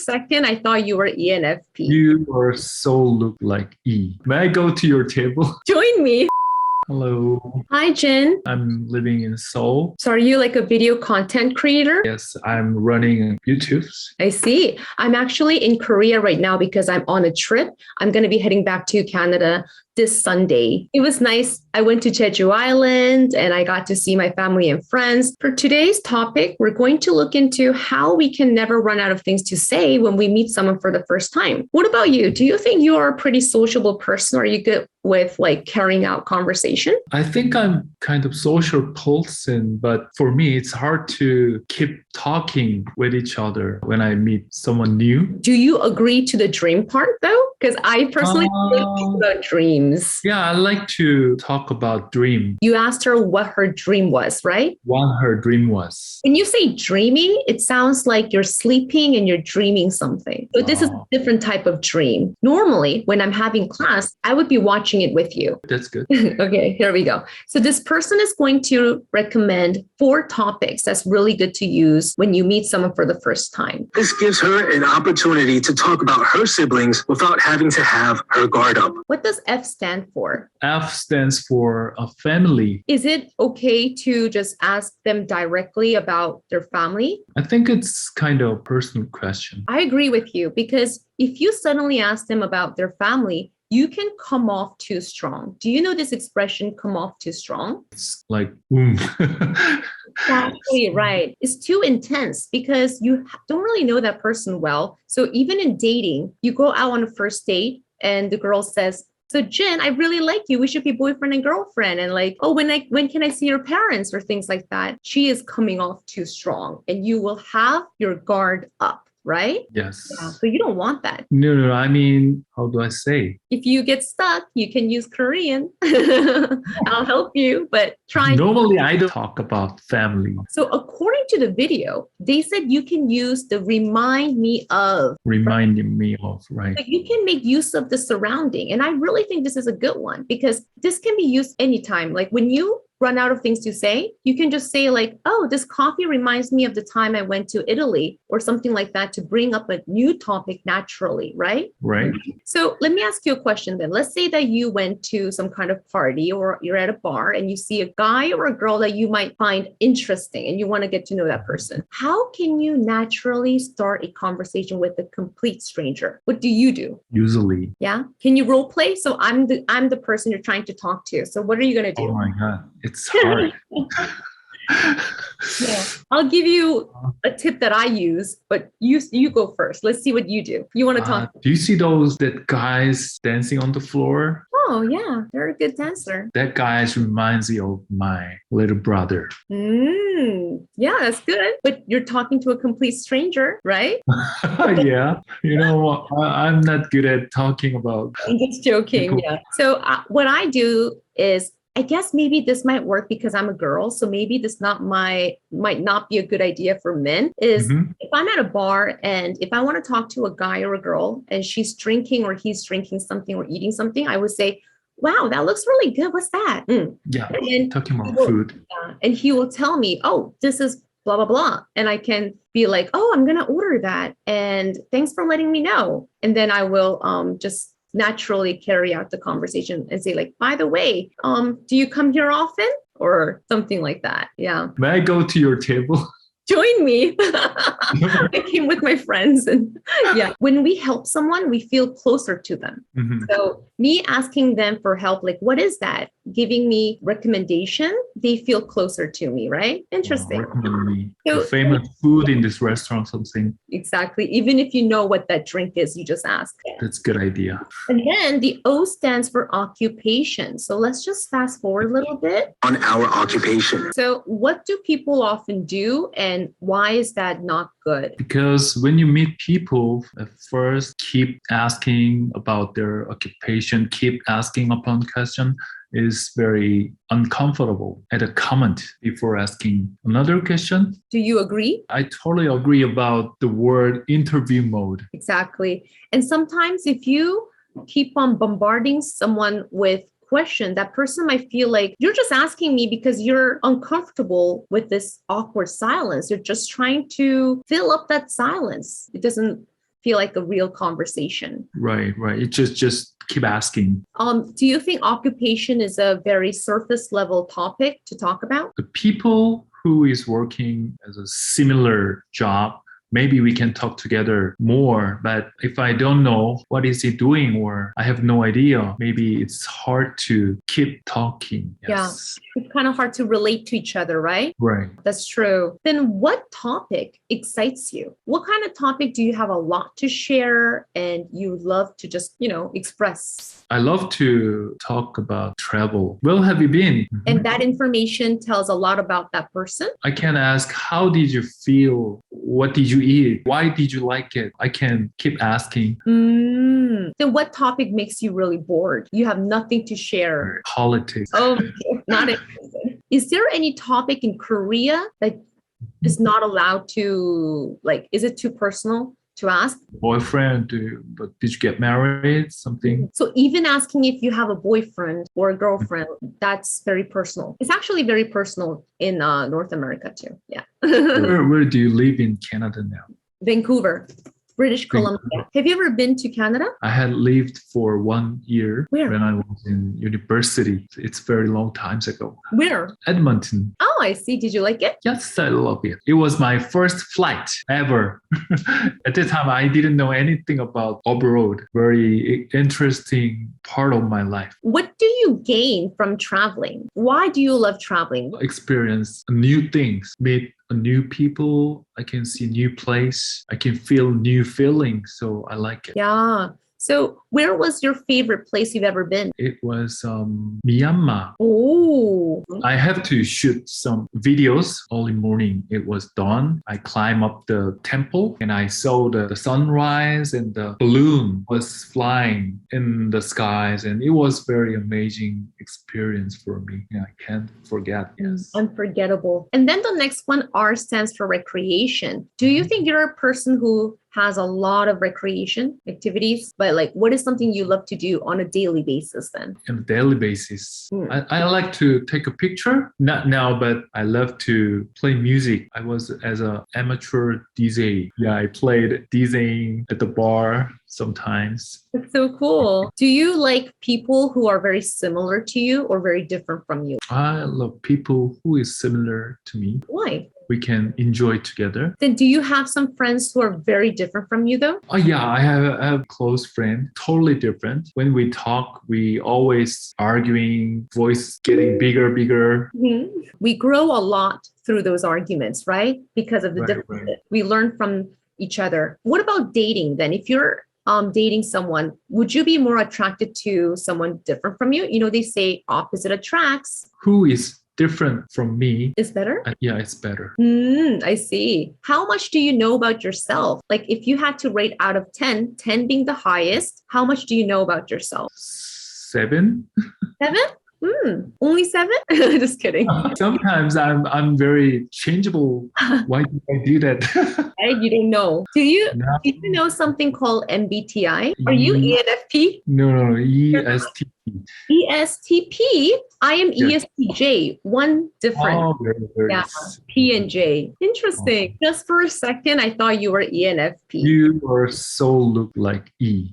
Second, I thought you were ENFP. You are so look like E. May I go to your table? Join me. Hello. Hi, Jin. I'm living in Seoul. So are you like a video content creator? Yes, I'm running YouTube. I see. I'm actually in Korea right now because I'm on a trip. I'm going to be heading back to Canada this Sunday. It was nice. I went to Jeju Island and I got to see my family and friends. For today's topic, we're going to look into how we can never run out of things to say when we meet someone for the first time. What about you? Do you think you are a pretty sociable person? Are you good with like carrying out conversation? I think I'm kind of social person, but for me, it's hard to keep talking with each other when I meet someone new. Do you agree to the dream part though? Because I personally think about dreams. Yeah, I like to talk about dream. You asked her what her dream was, right? What her dream was. When you say dreaming, it sounds like you're sleeping and you're dreaming something. So this is a different type of dream. Normally, when I'm having class, I would be watching it with you. That's good. Okay, here we go. So this person is going to recommend 4 topics that's really good to use when you meet someone for the first time. This gives her an opportunity to talk about her siblings without having to have her guard up. What does F stand for? F stands for a family. Is it okay to just ask them directly about their family? I think it's kind of a personal question. I agree with you because if you suddenly ask them about their family, you can come off too strong. Do you know this expression, come off too strong? It's like, boom. Exactly right. It's too intense because you don't really know that person well. So even in dating, you go out on a first date and the girl says, so Jin, I really like you. We should be boyfriend and girlfriend. And like, oh, when can I see your parents or things like that? She is coming off too strong and you will have your guard up. Right? Yes. Yeah. So you don't want that. No. I mean, how do I say? If you get stuck, you can use Korean. I'll help you, but try. Normally, I don't talk about family. So according to the video, they said you can use the remind me of. Reminding me of, right? So you can make use of the surrounding. And I really think this is a good one because this can be used anytime. Like when you run out of things to say, you can just say like, oh, this coffee reminds me of the time I went to Italy or something like that to bring up a new topic naturally, right? Right. So let me ask you a question then. Let's say that you went to some kind of party or you're at a bar and you see a guy or a girl that you might find interesting and you want to get to know that person. How can you naturally start a conversation with a complete stranger? What do you do? Usually. Yeah. Can you role play? So I'm the person you're trying to talk to. So what are you going to do? Oh my God. It's hard. Yeah. I'll give you a tip that I use, but you go first. Let's see what you do. You want to talk? Do you see that guys dancing on the floor? Oh, yeah. They're a good dancer. That guy reminds me of my little brother. Yeah, that's good. But you're talking to a complete stranger, right? Yeah. You know, I'm not good at talking about. I'm just joking. People. Yeah. So what I do is, I guess maybe this might work because I'm a girl. So maybe this might not be a good idea for men is if I'm at a bar and if I want to talk to a guy or a girl and she's drinking or he's drinking something or eating something, I would say, wow, that looks really good. What's that? Yeah. And then talking about food. And he will tell me, oh, this is blah, blah, blah. And I can be like, oh, I'm going to order that. And thanks for letting me know. And then I will just naturally carry out the conversation and say like, by the way, do you come here often or something like that? Yeah. May I go to your table? Join me. I came with my friends and yeah. When we help someone, we feel closer to them. So me asking them for help, like, what is that? Giving me recommendation, they feel closer to me, right? Interesting. Recommend me So- the famous food in this restaurant, something. Exactly. Even if you know what that drink is, you just ask. That's a good idea. And then the O stands for occupation. So let's just fast forward a little bit. On our occupation. So what do people often do and why is that not good? Because when you meet people, at first keep asking about their occupation, keep asking upon question is very uncomfortable. Add a comment before asking another question. Do you agree? I totally agree about the word interview mode. Exactly. And sometimes if you keep on bombarding someone with question, that person might feel like you're just asking me because you're uncomfortable with this awkward silence. You're just trying to fill up that silence. It doesn't feel like a real conversation. Right. It just keep asking. Do you think occupation is a very surface level topic to talk about? The people who is working as a similar job, maybe we can talk together more. But if I don't know what is he doing or I have no idea, maybe it's hard to keep talking. Yes. Yeah, it's kind of hard to relate to each other, right? Right. That's true. Then what topic excites you? What kind of topic do you have a lot to share and you love to just, express? I love to talk about travel. Where have you been? And that information tells a lot about that person. I can ask, how did you feel? What did you eat? Why did you like it? I can keep asking. Then what topic makes you really bored? You have nothing to share. Politics. Oh, not interested. Is there any topic in Korea that is not allowed to, is it too personal to ask? Boyfriend, but did you get married? Something. So even asking if you have a boyfriend or a girlfriend, that's very personal. It's actually very personal in North America too. Yeah. Where do you live in Canada now? Vancouver, British Columbia. Have you ever been to Canada? I had lived for 1 year. Where? When I was in university. It's very long times ago. Where? Edmonton. Oh, I see. Did you like it? Yes, I love it. It was my first flight ever. At the time, I didn't know anything about abroad. Very interesting part of my life. What do you gain from traveling? Why do you love traveling? Experience new things, meet new people. I can see new place. I can feel new feelings. So I like it. Yeah. So where was your favorite place you've ever been? It was Myanmar. Oh. I have to shoot some videos early morning. It was dawn. I climbed up the temple and I saw the sunrise and the balloon was flying in the skies. And it was very amazing experience for me. Yeah, I can't forget. Yes. Unforgettable. And then the next one, R stands for recreation. Do you think you're a person who has a lot of recreation activities, but what is something you love to do on a daily basis then? On a daily basis, I like to take a picture. Not now, but I love to play music. I was as an amateur DJ. Yeah, I played DJing at the bar sometimes. That's so cool. Do you like people who are very similar to you or very different from you? I love people who is similar to me. Why? We can enjoy together. Then do you have some friends who are very different from you though? Oh yeah, I have a close friend, totally different. When we talk, we always arguing, voice getting bigger. Mm-hmm. We grow a lot through those arguments, right? Because of the differences. Right. We learn from each other. What about dating then? If you're dating someone, would you be more attracted to someone different from you? They say opposite attracts. Who is different from me is better? Yeah, it's better. I see. How much do you know about yourself? If you had to rate out of 10, 10 being the highest, how much do you know about yourself? 7. 7? Only 7? Just kidding. Sometimes I'm very changeable. Why do I do that? You don't know. Do you know something called MBTI? Are you ENFP? No, ESTP. ESTP? I am ESTJ. One different. Oh, very P and J. Interesting. Just for a second, I thought you were ENFP. You are so look like E.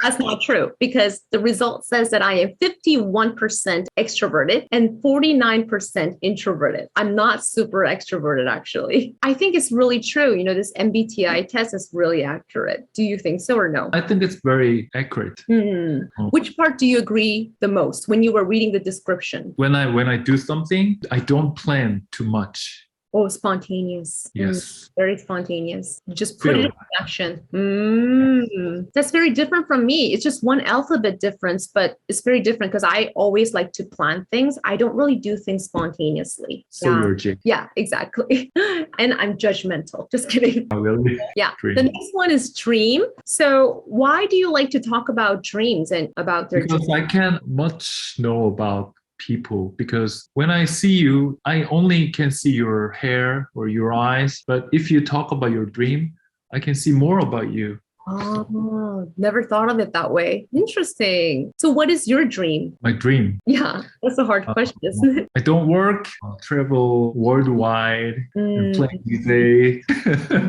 That's not true because the result says that I am 51% extroverted and 49% introverted. I'm not super extroverted, actually. I think it's really true. This MBTI test is really accurate. Do you think so or no? I think it's very accurate. Which part do you agree the most when you were reading the description? When I do something, I don't plan too much. Oh, spontaneous. Yes. Very spontaneous. You just put it in action. That's very different from me. It's just one alphabet difference, but it's very different because I always like to plan things. I don't really do things spontaneously. So you're Jake. Yeah, exactly. And I'm judgmental. Just kidding. Oh, really? Yeah. Dream. The next one is dream. So why do you like to talk about dreams and about their dreams? Because I can't much know about people, because when I see you, I only can see your hair or your eyes. But if you talk about your dream, I can see more about you. Oh, never thought of it that way. Interesting. So what is your dream? My dream. Yeah, that's a hard question, isn't it? I don't work, travel worldwide, and play music.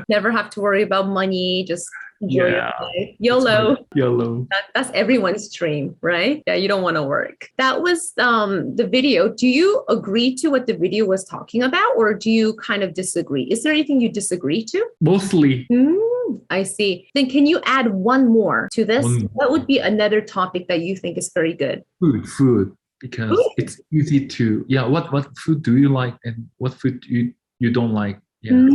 Never have to worry about money, just enjoy your Yeah. life. YOLO. YOLO. That's everyone's dream, right? Yeah, you don't want to work. That was the video. Do you agree to what the video was talking about, or do you kind of disagree? Is there anything you disagree to? Mostly. I see. Then can you add one more to this? One more. What would be another topic that you think is very good? Food. Because Food? it's easy to, what food do you like and what food you don't like? Yeah.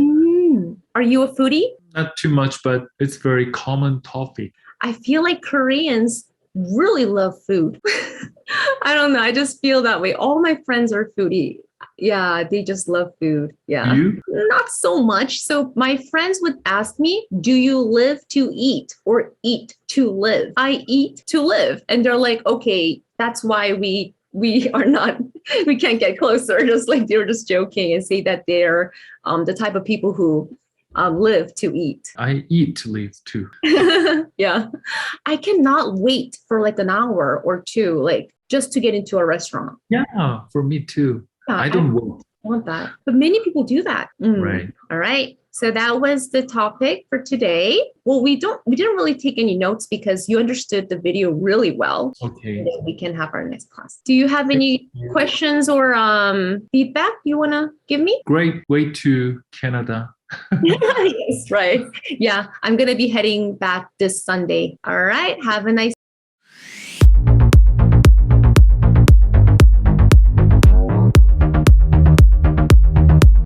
Are you a foodie? Not too much, but it's very common topic. I feel like Koreans really love food. I don't know. I just feel that way. All my friends are foodie. Yeah, they just love food. Yeah. You? Not so much. So my friends would ask me, do you live to eat or eat to live? I eat to live. And they're like, okay, that's why we are not, we can't get closer. Just like they were just joking and say that they're the type of people who live to eat. I eat to live too. Yeah. I cannot wait for like an hour or two, like just to get into a restaurant. Yeah, for me too. Yeah, I don't wait. want that. But many people do that. Right. All right. So that was the topic for today. Well, we didn't really take any notes because you understood the video really well. Okay. And then we can have our next class. Do you have any questions or feedback you want to give me? Great way to Canada. Yes, right. Yeah, I'm going to be heading back this Sunday. All right. Have a nice